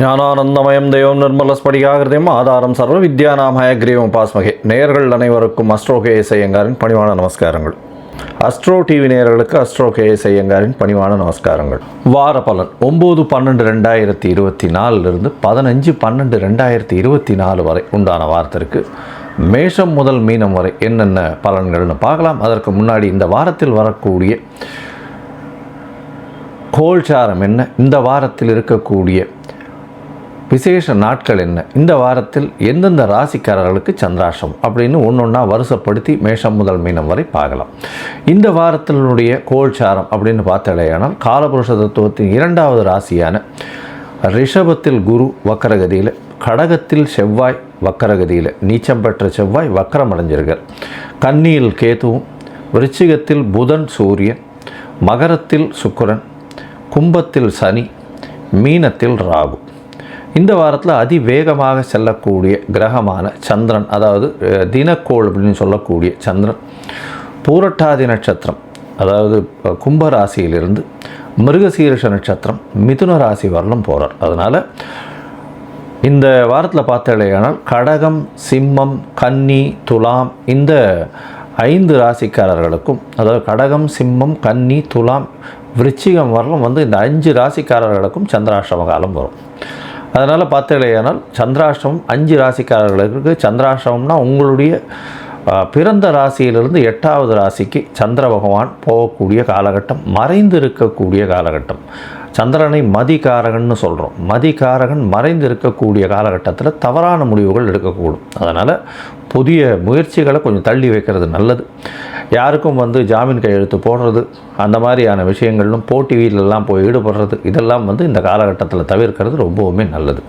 ஞானானந்தமயம் தெய்வம் நிர்மலஸ்படிகாகிருதயம் ஆதாரம் சர்வ வித்யாநாமய கிரீவம் பாஸ்மகே. நேயர்கள் அனைவருக்கும் அஸ்ட்ரோ கேஎஸ் ஐயங்காரின் பணிவான நமஸ்காரங்கள். அஸ்ட்ரோ டிவி நேயர்களுக்கு அஸ்ட்ரோ கேஎஸ் ஐயங்காரின் பணிவான நமஸ்காரங்கள். வார பலன் 9/12/2024 15/12/2024 வரை உண்டான வாரத்திற்கு மேஷம் முதல் மீனம் வரை என்னென்ன பலன்கள்னு பார்க்கலாம். அதற்கு முன்னாடி இந்த வாரத்தில் வரக்கூடிய கோல்சாரம் என்ன, இந்த வாரத்தில் இருக்கக்கூடிய விசேஷ நாட்கள் என்ன, இந்த வாரத்தில் எந்தெந்த ராசிக்காரர்களுக்கு சந்திராஷ்டம் அப்படின்னு ஒன்றா வருஷப்படுத்தி மேஷம் முதல் மீனம் வரை பார்க்கலாம். இந்த வாரத்தினுடைய கோல்சாரம் அப்படின்னு பார்த்தாலேயானால் காலபுருஷ தத்துவத்தின் 2வது ராசியான ரிஷபத்தில் குரு வக்கரகதியில், கடகத்தில் செவ்வாய் வக்கரகதியில், நீச்சம் பெற்ற செவ்வாய் வக்கரம் அடைஞ்சிருக்கார். கன்னியில் கேதுவும், விருச்சிகத்தில் புதன் சூரியன், மகரத்தில் சுக்கிரன், கும்பத்தில் சனி, மீனத்தில் ராகு. இந்த வாரத்தில் அதிவேகமாக செல்லக்கூடிய கிரகமான சந்திரன், அதாவது தினக்கோள் அப்படின்னு சொல்லக்கூடிய சந்திரன் பூரட்டாதி நட்சத்திரம், அதாவது கும்பராசியிலிருந்து மிருகசீரிஷ நட்சத்திரம் மிதுன ராசி வரலும் போகிறார். அதனால் இந்த வாரத்தில் பார்த்தாலேயானால் கடகம், சிம்மம், கன்னி, துலாம் இந்த 5 ராசிக்காரர்களுக்கும், அதாவது கடகம், சிம்மம், கன்னி, துலாம், விருச்சிகம் வரலும் இந்த 5 ராசிக்காரர்களுக்கும் சந்திராஷ்டம காலம் வரும். அதனால் பார்த்தாலேயானால் சந்திராஷ்டமம் 5 ராசிக்காரர்களுக்கு. சந்திராஷ்டமம்னா உங்களுடைய பிறந்த ராசியிலிருந்து 8வது ராசிக்கு சந்திர பகவான் போகக்கூடிய காலகட்டம், மறைந்து இருக்கக்கூடிய காலகட்டம். சந்திரனை மதிகாரகன்னு சொல்கிறோம். மதிகாரகன் மறைந்து இருக்கக்கூடிய காலகட்டத்தில் தவறான முடிவுகள் எடுக்கக்கூடும். அதனால் புதிய முயற்சிகளை கொஞ்சம் தள்ளி வைக்கிறது நல்லது. யாருக்கும் ஜாமீன் கையெழுத்து போடுறது, அந்த மாதிரியான விஷயங்களும் போட்டி வீட்டிலெல்லாம் போய் ஈடுபடுறது, இதெல்லாம் இந்த காலகட்டத்தில் தவிர்க்கிறது ரொம்பவுமே நல்லது.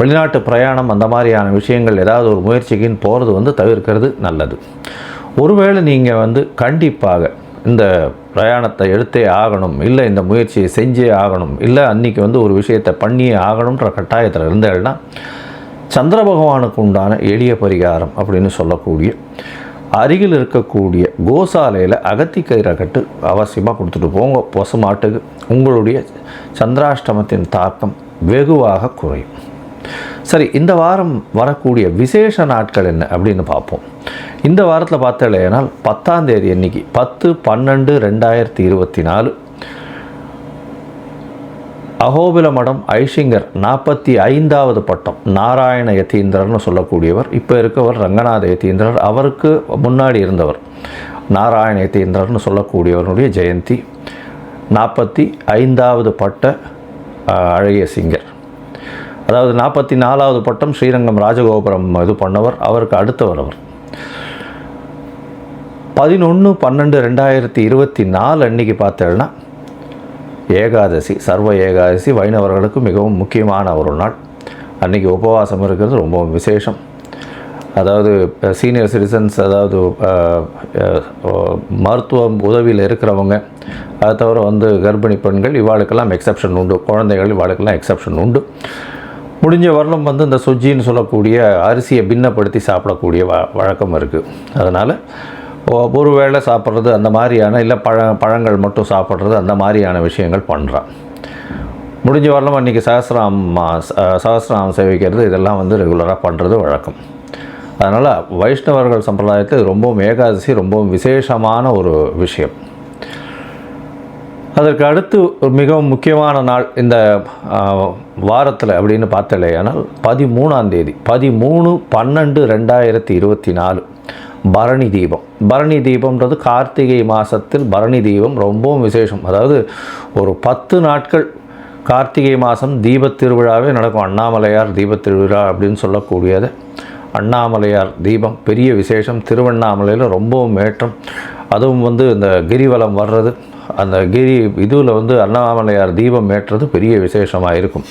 வெளிநாட்டு பிரயாணம் அந்த மாதிரியான விஷயங்கள் ஏதாவது ஒரு முயற்சிக்குன்னு போகிறது தவிர்க்கிறது நல்லது. ஒருவேளை நீங்கள் கண்டிப்பாக இந்த பிரயாணத்தை எடுத்தே ஆகணும், இல்லை இந்த முயற்சியை செஞ்சே ஆகணும், இல்லை அன்றைக்கி ஒரு விஷயத்தை பண்ணியே ஆகணுன்ற கட்டாயத்தில் இருந்தேன்னா சந்திர பகவானுக்கு உண்டான எளிய பரிகாரம் அப்படின்னு சொல்லக்கூடிய அருகில் இருக்கக்கூடிய கோசாலையில் அகத்திக்கயிறை கட்டு அவசியமாக கொடுத்துட்டு போங்க பசுமாட்டுக்கு. உங்களுடைய சந்திராஷ்டமத்தின் தாக்கம் வெகுவாக குறையும். சரி, இந்த வாரம் வரக்கூடிய விசேஷ நாட்கள் என்ன அப்படின்னு பார்ப்போம். இந்த வாரத்தில் பார்த்தாலேனால் 10ஆம் தேதி அன்னைக்கு 10/12/2024 அகோபில மடம் ஐஷிங்கர் 45வது பட்டம் நாராயண யதீந்திரர்னு சொல்லக்கூடியவர், இப்போ இருக்கவர் ரங்கநாத யதீந்திரர், அவருக்கு முன்னாடி இருந்தவர் நாராயண யதீந்திரர்னு சொல்லக்கூடியவருடைய ஜெயந்தி. 45வது பட்ட அழகிய சிங்கர், அதாவது 44வது பட்டம் ஸ்ரீரங்கம் ராஜகோபுரம் இது பண்ணவர், அவருக்கு அடுத்தவர் அவர். 11/12/2024 அன்றைக்கி பார்த்தேன்னா ஏகாதசி, சர்வ ஏகாதசி வைணவர்களுக்கு மிகவும் முக்கியமான ஒரு நாள். அன்றைக்கி உபவாசம் இருக்கிறது ரொம்ப விசேஷம். அதாவது சீனியர் சிட்டிசன்ஸ், அதாவது மருத்துவ உதவியில் இருக்கிறவங்க, அதை தவிர கர்ப்பிணி பெண்கள் இவாளுக்கெல்லாம் எக்ஸப்ஷன் உண்டு, குழந்தைகள் இவாளுக்கெல்லாம் எக்ஸப்ஷன் உண்டு. முடிஞ்ச வரலும் இந்த சுஜின்னு சொல்லக்கூடிய அரிசியை பின்னப்படுத்தி சாப்பிடக்கூடிய வழக்கம் இருக்குது. அதனால் ஒரு வேளை சாப்பிட்றது அந்த மாதிரியான, இல்லை பழங்கள் மட்டும் சாப்பிட்றது அந்த மாதிரியான விஷயங்கள் பண்ணுறான். முடிஞ்ச வரலும் அன்றைக்கி சகஸ்ரநாமம் சேவிக்கிறது, இதெல்லாம் ரெகுலராக பண்ணுறது வழக்கம். அதனால் வைஷ்ணவர்கள் சம்பிரதாயத்தில் ரொம்பவும் ஏகாதசி ரொம்பவும் விசேஷமான ஒரு விஷயம். அதற்கு அடுத்து மிகவும் முக்கியமான நாள் இந்த வாரத்தில் அப்படின்னு பார்த்தாலேயானால் 13ஆம் தேதி 13/12/2024 பரணி தீபம். பரணி தீபம்ன்றது கார்த்திகை மாதத்தில் பரணி தீபம் ரொம்பவும் விசேஷம். அதாவது ஒரு 10 நாட்கள் கார்த்திகை மாதம் தீபத் திருவிழாவே நடக்கும். அண்ணாமலையார் தீபத் திருவிழா அப்படின்னு சொல்லக்கூடியது. அண்ணாமலையார் தீபம் பெரிய விசேஷம். திருவண்ணாமலையில் ரொம்பவும் ஏற்றம். அதுவும் இந்த கிரிவலம் வர்றது, அந்த கிரி இதில் அண்ணாமலையார் தீபம் ஏற்றது பெரிய விசேஷமாக இருக்கும்.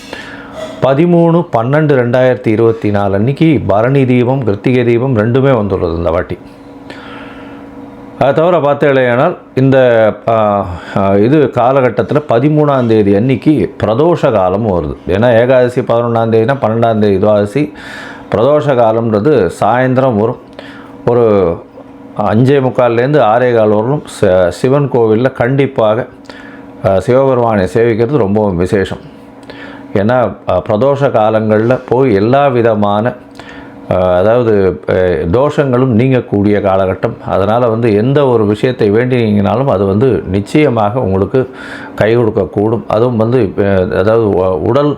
13/12/2024 அன்றைக்கி பரணி தீபம், கிருத்திகை தீபம் ரெண்டுமே வந்துடுறது இந்த வாட்டி. அதை தவிர பார்த்தாலேயானால் இந்த இது காலகட்டத்தில் 13ஆம் தேதி அன்றைக்கி பிரதோஷ காலமும் வருது. ஏன்னா ஏகாதசி 11ஆம் தேதினா 12ஆம் தேதி துவாதசி. பிரதோஷ காலம்ன்றது சாயந்தரம் வரும். ஒரு 5:45 6:15 வரலும் சிவன் கோவிலில் கண்டிப்பாக சிவபெருமானை சேவிக்கிறது ரொம்பவும் விசேஷம். ஏன்னா பிரதோஷ காலங்களில் போய் எல்லா விதமான அதாவது தோஷங்களும் நீங்கக்கூடிய காலகட்டம். அதனால் வந்து எந்த ஒரு விஷயத்தை வேண்டினீங்கனாலும் அது வந்து நிச்சயமாக உங்களுக்கு கை கொடுக்கக்கூடும். அதுவும் வந்து அதாவது உடல்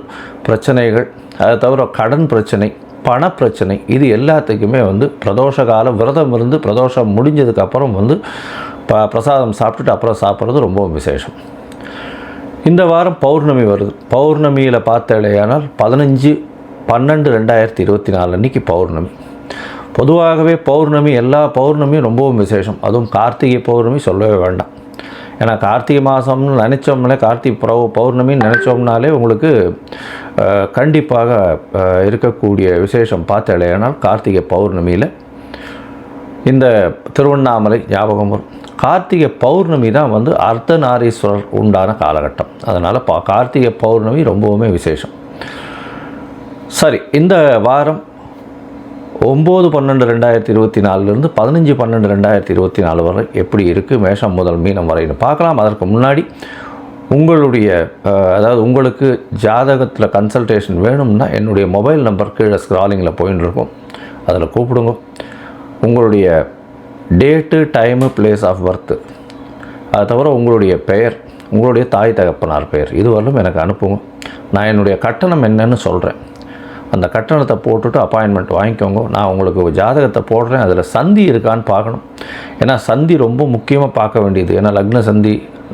பிரச்சனைகள், அதை தவிர கடன் பிரச்சனை, பணப்பிரச்சனை, இது எல்லாத்துக்குமே வந்து பிரதோஷ காலம் விரதம் இருந்து பிரதோஷம் முடிஞ்சதுக்கப்புறம் வந்து பிரசாதம் சாப்பிட்டுட்டு அப்புறம் சாப்பிட்றது ரொம்ப விசேஷம். இந்த வாரம் பௌர்ணமி வருது. பௌர்ணமியில் பார்த்தாலேயானால் 15/12/2024 அன்றைக்கி பௌர்ணமி. பொதுவாகவே பௌர்ணமி எல்லா பௌர்ணமியும் ரொம்பவும் விசேஷம். அதுவும் கார்த்திகை பௌர்ணமி சொல்லவே வேண்டாம். ஏன்னா கார்த்திகை மாதம்னு நினச்சோம்னாலே, கார்த்திகை பௌர்ணமின்னு நினச்சோம்னாலே உங்களுக்கு கண்டிப்பாக இருக்கக்கூடிய விசேஷம் பார்த்தாலேயானால் கார்த்திகை பௌர்ணமியில் இந்த திருவண்ணாமலை ஞாபகம் வரும். கார்த்திகை பௌர்ணமி தான் வந்து அர்த்தநாரீஸ்வரர் உண்டான காலகட்டம். அதனால் கார்த்திகை பௌர்ணமி ரொம்பவுமே விசேஷம். சரி, இந்த வாரம் 9/12/2024 15/12/2024 வரை எப்படி இருக்குது, மேஷம் முதல் மீனம் வரைன்னு பார்க்கலாம். அதற்கு முன்னாடி உங்களுடைய அதாவது உங்களுக்கு ஜாதகத்தில் கன்சல்டேஷன் வேணும்னா என்னுடைய மொபைல் நம்பர் கீழே ஸ்க்ராலிங்கில் போயின்னு இருக்கும், அதில் கூப்பிடுங்க. உங்களுடைய date, time, place of birth, அது தவிர உங்களுடைய பெயர், உங்களுடைய தாய் தகப்பனார் பெயர், இதுவரையும் எனக்கு அனுப்புங்க. நான் என்னுடைய கட்டணம் என்னன்னு சொல்கிறேன். அந்த கட்டணத்தை போட்டுட்டு அப்பாயின்மெண்ட் வாங்கிக்கோங்க. நான் உங்களுக்கு ஜாதகத்தை போடுறேன், அதில் சந்தி இருக்கான்னு பார்க்கணும். ஏன்னா சந்தி ரொம்ப முக்கியமாக பார்க்க வேண்டியது. ஏன்னா லக்ன சந்தி,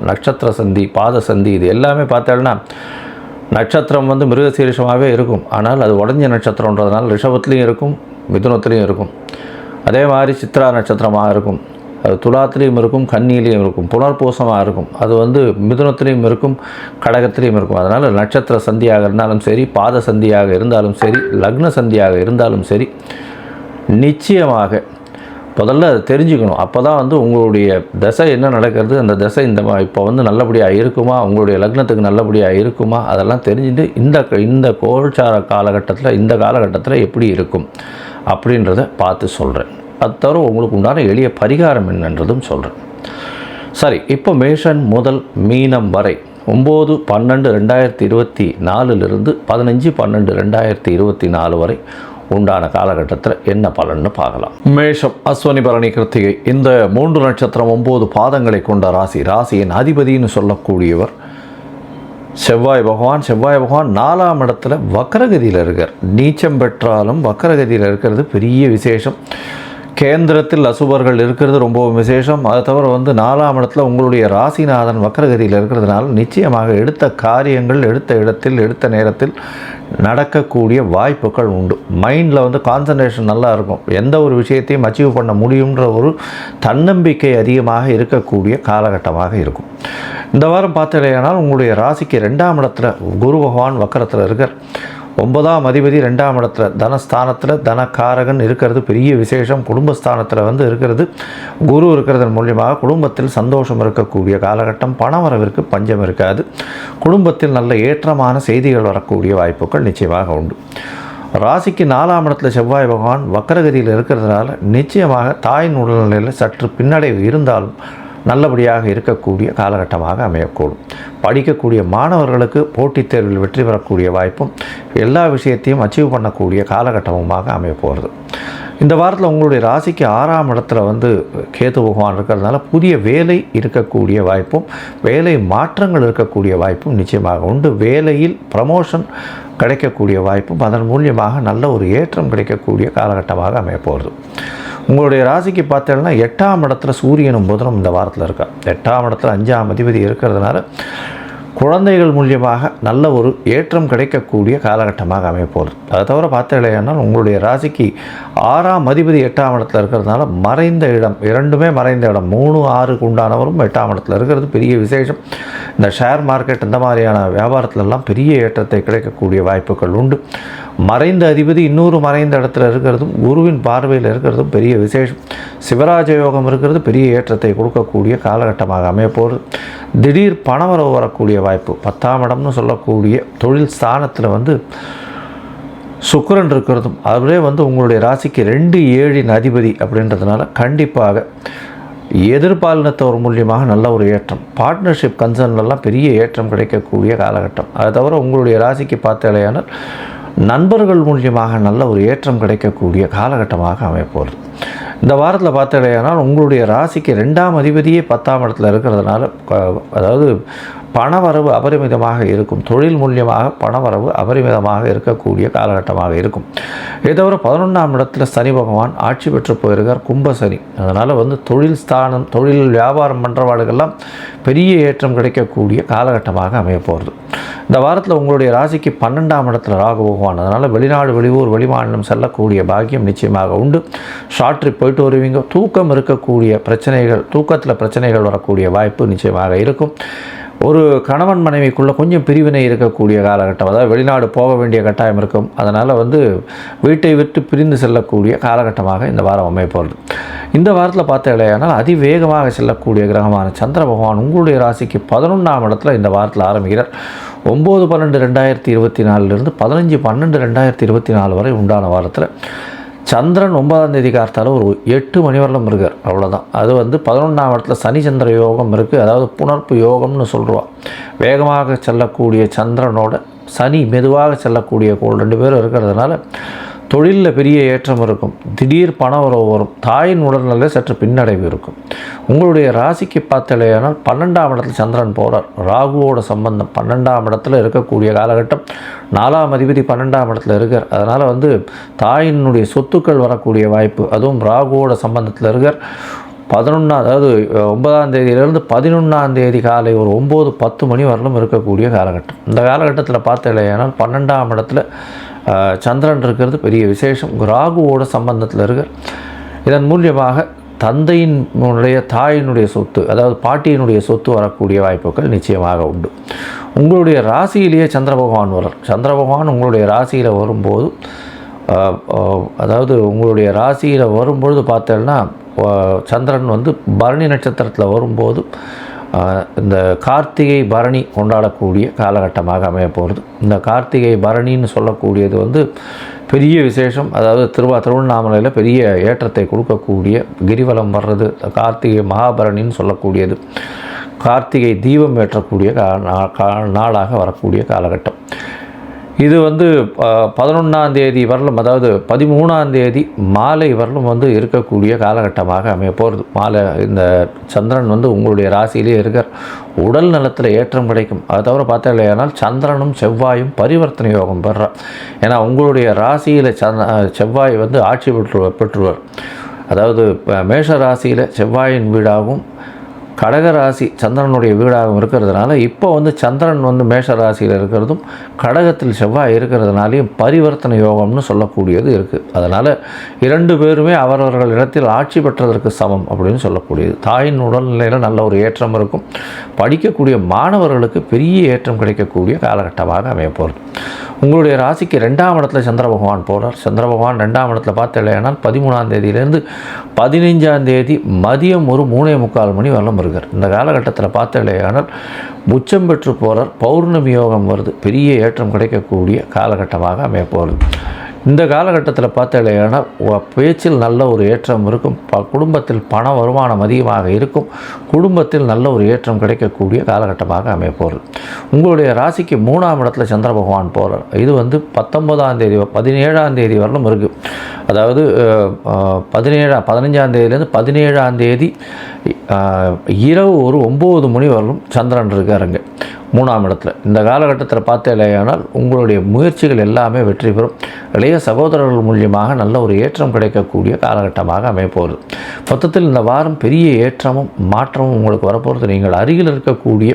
நட்சத்திர சந்தி, பாத சந்தி, இது எல்லாமே பார்த்தோன்னா நட்சத்திரம் வந்து மிருகசீரிஷமாகவே இருக்கும். ஆனால் அது உடஞ்ச நட்சத்திரன்றதுனால ரிஷபத்துலேயும் இருக்கும், மிதுனத்துலேயும் இருக்கும். அதே மாதிரி சித்ரா நட்சத்திரமாக இருக்கும், அது துலாத்திலையும் இருக்கும், கன்னியிலையும் இருக்கும், புனர்பூசமாக இருக்கும், அது வந்து மிதுனத்திலையும் இருக்கும், கடகத்திலையும் இருக்கும். அதனால் நட்சத்திர சந்தியாக இருந்தாலும் சரி, பாத சந்தியாக இருந்தாலும் சரி, லக்ன சந்தியாக இருந்தாலும் சரி, நிச்சயமாக முதல்ல அதை தெரிஞ்சுக்கணும். அப்போ தான் வந்து உங்களுடைய தசை என்ன நடக்கிறது, அந்த தசை இப்போ வந்து நல்லபடியாக இருக்குமா, உங்களுடைய லக்னத்துக்கு நல்லபடியாக இருக்குமா, அதெல்லாம் தெரிஞ்சுட்டு இந்த கோல்சார காலகட்டத்தில், இந்த காலகட்டத்தில் எப்படி இருக்கும் அப்படின்றத பார்த்து சொல்கிறேன். அது தவிர உங்களுக்கு உண்டான எளிய பரிகாரம் என்னன்றதும் சொல்கிறேன். சரி, இப்போ மேஷன் முதல் மீனம் வரை 9/12/2024 15/12/2024 வரை உண்டான காலகட்டத்தில் என்ன பலன்னு பார்க்கலாம். மேஷம், அஸ்வனி, பரணி, கிருத்திகை, இந்த 3 நட்சத்திரம் 9 பாதங்களை கொண்ட ராசி. ராசியின் அதிபதினு சொல்லக்கூடியவர் செவ்வாய் பகவான். செவ்வாய் பகவான் 4ஆம் இடத்துல வக்கரகதியில் இருக்கார். நீச்சம் பெற்றாலும் வக்கரகதியில் இருக்கிறது பெரிய விசேஷம். கேந்திரத்தில் அசுபர்கள் இருக்கிறது ரொம்ப விசேஷம். அதை தவிர வந்து 4ஆம் இடத்துல உங்களுடைய ராசிநாதன் வக்கரகதியில் இருக்கிறதுனால நிச்சயமாக எடுத்த காரியங்கள் எடுத்த இடத்தில் எடுத்த நேரத்தில் நடக்கக்கூடிய வாய்ப்புகள் உண்டு. மைண்டில் வந்து கான்சன்ட்ரேஷன் நல்லா இருக்கும். எந்த ஒரு விஷயத்தையும் அச்சீவ் பண்ண முடியுன்ற ஒரு தன்னம்பிக்கை அதிகமாக இருக்கக்கூடிய காலகட்டமாக இருக்கும். இந்த வாரம் பார்த்தீங்கன்னா உங்களுடைய ராசிக்கு 2ஆம் இடத்துல குரு பகவான் வக்கரத்தில் இருக்கார். 9ஆம் அதிபதி 2ஆம் இடத்துல தனஸ்தானத்தில் தனக்காரகன் இருக்கிறது பெரிய விசேஷம். குடும்பஸ்தானத்தில் வந்து இருக்கிறது குரு இருக்கிறதன் மூலியமாக குடும்பத்தில் சந்தோஷம் இருக்கக்கூடிய காலகட்டம். பணவரவிற்கு பஞ்சம் இருக்காது. குடும்பத்தில் நல்ல ஏற்றமான செய்திகள் வரக்கூடிய வாய்ப்புகள் நிச்சயமாக உண்டு. ராசிக்கு 4ஆம் இடத்துல செவ்வாய் பகவான் வக்கரகதியில் இருக்கிறதுனால நிச்சயமாக தாயின் உடல்நிலையில் சற்று பின்னடைவு இருந்தாலும் நல்லபடியாக இருக்கக்கூடிய காலகட்டமாக அமையக்கூடும். படிக்கக்கூடிய மாணவர்களுக்கு போட்டித் தேர்வில் வெற்றி பெறக்கூடிய வாய்ப்பும் எல்லா விஷயத்தையும் அச்சீவ் பண்ணக்கூடிய காலகட்டமுமாக அமையப்போகிறது. இந்த வாரத்தில் உங்களுடைய ராசிக்கு 6ஆம் இடத்துல வந்து கேது பகவான் இருக்கிறதுனால புதிய வேலை இருக்கக்கூடிய வாய்ப்பும் வேலை மாற்றங்கள் இருக்கக்கூடிய வாய்ப்பும் நிச்சயமாக உண்டு. வேலையில் ப்ரமோஷன் கிடைக்கக்கூடிய வாய்ப்பும் அதன் மூலியமாக நல்ல ஒரு ஏற்றம் கிடைக்கக்கூடிய காலகட்டமாக அமையப்போகிறது. உங்களுடைய ராசிக்கு பார்த்தீங்கன்னா 8ஆம் இடத்துல சூரியனும் புதனும் இந்த வாரத்தில் இருக்கா. 8ஆம் இடத்துல 5ஆம் அதிபதி இருக்கிறதுனால குழந்தைகள் மூலியமாக நல்ல ஒரு ஏற்றம் கிடைக்கக்கூடிய காலகட்டமாக அமையப்போகுது. அதை தவிர பார்த்தீங்கன்னா உங்களுடைய ராசிக்கு 6ஆம் அதிபதி 8ஆம் இடத்துல இருக்கிறதுனால மறைந்த இடம், இரண்டுமே மறைந்த இடம், 3, 6 உண்டானவரும் 8ஆம் இடத்துல இருக்கிறது பெரிய விசேஷம். இந்த ஷேர் மார்க்கெட் இந்த மாதிரியான வியாபாரத்திலெல்லாம் பெரிய ஏற்றத்தை கிடைக்கக்கூடிய வாய்ப்புகள் உண்டு. மறைந்த அதிபதி இன்னொரு மறைந்த இடத்துல இருக்கிறதும் குருவின் பார்வையில் இருக்கிறதும் பெரிய விசேஷம். சிவராஜ யோகம் இருக்கிறது பெரிய ஏற்றத்தை கொடுக்கக்கூடிய காலகட்டமாக அமையப்போகிறது. திடீர் பணவரவு வரக்கூடிய வாய்ப்பு. 10ஆம் இடம்னு சொல்லக்கூடிய தொழில் ஸ்தானத்தில் வந்து சுக்கிரன் இருக்கிறதும் அதுவே வந்து உங்களுடைய ராசிக்கு 2, 7 அதிபதி அப்படின்றதுனால கண்டிப்பாக எதிர்பாலினத்தவர் மூலியமாக நல்ல ஒரு ஏற்றம், பார்ட்னர்ஷிப் கன்சர்ன்லாம் பெரிய ஏற்றம் கிடைக்கக்கூடிய காலகட்டம். அதை தவிர உங்களுடைய ராசிக்கு பார்த்தாலேயானால் நண்பர்கள் மூலியமாக நல்ல ஒரு ஏற்றம் கிடைக்கக்கூடிய காலகட்டமாக அமைப்போகுது. இந்த வாரத்தில் பார்த்தாலேயானால் உங்களுடைய ராசிக்கு 2ஆம் அதிபதியே 10ஆம் இடத்துல இருக்கிறதுனால அதாவது பணவரவு அபரிமிதமாக இருக்கும். தொழில் மூலியமாக பணவரவு அபரிமிதமாக இருக்கக்கூடிய காலகட்டமாக இருக்கும். இதை தவிர 11ஆம் இடத்துல சனி பகவான் ஆட்சி பெற்று போயிருக்கார், கும்ப சனி. அதனால் தொழில் ஸ்தானம், தொழில் வியாபாரம் பண்ணுறவாளுக்கெல்லாம் பெரிய ஏற்றம் கிடைக்கக்கூடிய காலகட்டமாக அமைய போகிறது. இந்த வாரத்தில் உங்களுடைய ராசிக்கு 12ஆம் இடத்துல ராகு பகவான். அதனால் வெளிநாடு, வெளியூர், வெளிமாநிலம் செல்லக்கூடிய பாக்கியம் நிச்சயமாக உண்டு. ஷார்ட் ட்ரிப் போயிட்டு வருவீங்க. தூக்கம் இருக்கக்கூடிய பிரச்சனைகள், தூக்கத்தில் பிரச்சனைகள் வரக்கூடிய வாய்ப்பு நிச்சயமாக இருக்கும். ஒரு கணவன் மனைவிக்குள்ளே கொஞ்சம் பிரிவினை இருக்கக்கூடிய காலகட்டம், அதாவது வெளிநாடு போக வேண்டிய கட்டாயம் இருக்கும். அதனால் வீட்டை விட்டு பிரிந்து செல்லக்கூடிய காலகட்டமாக இந்த வாரம் அமைப்போகிறது. இந்த வாரத்தில் பார்த்தாலேயானால் அதிவேகமாக செல்லக்கூடிய கிரகமான சந்திர பகவான் உங்களுடைய ராசிக்கு 11ஆம் இடத்துல இந்த வாரத்தில் ஆரம்பிக்கிறார். 9/12/2024 15/12/2024 வரை உண்டான வாரத்தில் சந்திரன் 9ஆம் தேதி காலத்தால் ஒரு 8 மணி வரலும் இருக்கார், அவ்வளோதான். அது 11ஆம் இடத்துல சனி சந்திர யோகம் இருக்குது, அதாவது புணர்ப்பு யோகம்னு சொல்லுவாள். வேகமாக செல்லக்கூடிய சந்திரனோட சனி மெதுவாக செல்லக்கூடிய கோள் 2 பேரும் இருக்கிறதுனால தொழிலில் பெரிய ஏற்றம் இருக்கும். திடீர் பண உறவு வரும். தாயின் உடல்நிலை சற்று பின்னடைவு இருக்கும். உங்களுடைய ராசிக்கு பார்த்தாலேயானால் 12ஆம் இடத்துல சந்திரன் போகிறார். ராகுவோட சம்பந்தம் 12ஆம் இடத்துல இருக்கக்கூடிய காலகட்டம். 4ஆம் அதிபதி 12ஆம் இடத்துல இருக்கார். அதனால் தாயினுடைய சொத்துக்கள் வரக்கூடிய வாய்ப்பு, அதுவும் ராகுவோட சம்பந்தத்தில் இருக்கார். 11 அதாவது 9ஆம் தேதியிலிருந்து 11ஆம் தேதி காலை ஒரு 9-10 மணி வரலும் இருக்கக்கூடிய காலகட்டம். இந்த காலகட்டத்தில் பார்த்தாலேயானால் 12ஆம் இடத்துல சந்திரன் இருக்கிறது பெரிய விசேஷம். ராகுவோட சம்பந்தத்தில் இருக்க இதன் மூலியமாக தந்தையினுடைய தாயினுடைய சொத்து, அதாவது பாட்டியினுடைய சொத்து வரக்கூடிய வாய்ப்புகள் நிச்சயமாக உண்டு. உங்களுடைய ராசியிலேயே சந்திர பகவான் வரார். சந்திர பகவான் உங்களுடைய ராசியில் வரும்போது, அதாவது உங்களுடைய ராசியில் வரும்பொழுது பார்த்தேன்னா சந்திரன் பரணி நட்சத்திரத்தில் வரும்போது இந்த கார்த்திகை பரணி கொண்டாடக்கூடிய காலகட்டமாக அமைய போகிறது. இந்த கார்த்திகை பரணின்னு சொல்லக்கூடியது பெரிய விசேஷம். அதாவது திருவண்ணாமலையில் பெரிய ஏற்றத்தை கொடுக்கக்கூடிய கிரிவலம் வர்றது கார்த்திகை மகாபரணின்னு சொல்லக்கூடியது. கார்த்திகை தீபம் ஏற்றக்கூடிய நாளாக வரக்கூடிய காலகட்டம். இது 11ஆம் தேதி வரலும், அதாவது 13ஆம் தேதி மாலை வரலும் இருக்கக்கூடிய காலகட்டமாக அமைய போகிறது. மாலை இந்த சந்திரன் உங்களுடைய ராசியிலே இருக்கார். உடல் நலத்தில் ஏற்றம் கிடைக்கும். அதை தவிர பார்த்தாலேயானால் சந்திரனும் செவ்வாயும் பரிவர்த்தனை யோகம் பெறார். ஏன்னா உங்களுடைய ராசியில் செவ்வாய் ஆட்சி பெற்றுவார். அதாவது மேஷ ராசியில் செவ்வாயின் வீடாகவும் கடக ராசி சந்திரனுடைய வீடாகவும் இருக்கிறதுனால இப்போ சந்திரன் மேஷ ராசியில் இருக்கிறதும் கடகத்தில் செவ்வாய் இருக்கிறதுனாலையும் பரிவர்த்தனை யோகம்னு சொல்லக்கூடியது இருக்குது. அதனால் 2 பேருமே அவரவர்கள் இடத்தில் ஆட்சி பெற்றதற்கு சமம் அப்படின்னு சொல்லக்கூடியது. தாயின் உடல்நிலையில் நல்ல ஒரு ஏற்றம் இருக்கும். படிக்கக்கூடிய மாணவர்களுக்கு பெரிய ஏற்றம் கிடைக்கக்கூடிய காலகட்டமாக அமையப்போகிறது. உங்களுடைய ராசிக்கு 2ஆம் இடத்துல சந்திர பகவான் போகிறார். சந்திர பகவான் 2ஆம் இடத்துல பார்த்தாலேயானால் 13ஆம் தேதியிலேருந்து 15ஆம் தேதி மதியம் ஒரு 3:45 மணி வரலும் இருக்கார். இந்த காலகட்டத்தில் பார்த்தாலேயானால் உச்சம் பெற்று போகிறார். பௌர்ணமி யோகம் வருது. பெரிய ஏற்றம் கிடைக்கக்கூடிய காலகட்டமாக அமையப்போகிறது. இந்த காலகட்டத்தில் பார்த்தாலேயானால் பேச்சில் நல்ல ஒரு ஏற்றம் இருக்கும். குடும்பத்தில் பண வருமானம் அதிகமாக இருக்கும். குடும்பத்தில் நல்ல ஒரு ஏற்றம் கிடைக்கக்கூடிய காலகட்டமாக அமையப்போகிறது. உங்களுடைய ராசிக்கு 3ஆம் இடத்துல சந்திர பகவான் போகிறார். இது 19ஆம் தேதி 17ஆம் தேதி வரலும் இருக்குது. அதாவது 15ஆம் தேதியிலேருந்து 17ஆம் தேதி இரவு ஒரு 9 மணி வரலும் சந்திரன் இருக்காருங்க 3ஆம் இடத்துல. இந்த காலகட்டத்தில் பார்த்தேனால் உங்களுடைய முயற்சிகள் எல்லாமே வெற்றி பெறும். இளைய சகோதரர்கள் மூலியமாக நல்ல ஒரு ஏற்றம் கிடைக்கக்கூடிய காலகட்டமாக அமையப்போகிறது. மொத்தத்தில் இந்த வாரம் பெரிய ஏற்றமும் மாற்றமும் உங்களுக்கு வரப்போகிறது. நீங்கள் அருகில் இருக்கக்கூடிய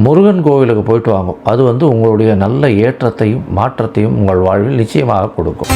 முருகன் கோவிலுக்கு போயிட்டு வாங்கும். அது உங்களுடைய நல்ல ஏற்றத்தையும் மாற்றத்தையும் உங்கள் வாழ்வில் நிச்சயமாக கொடுக்கும்.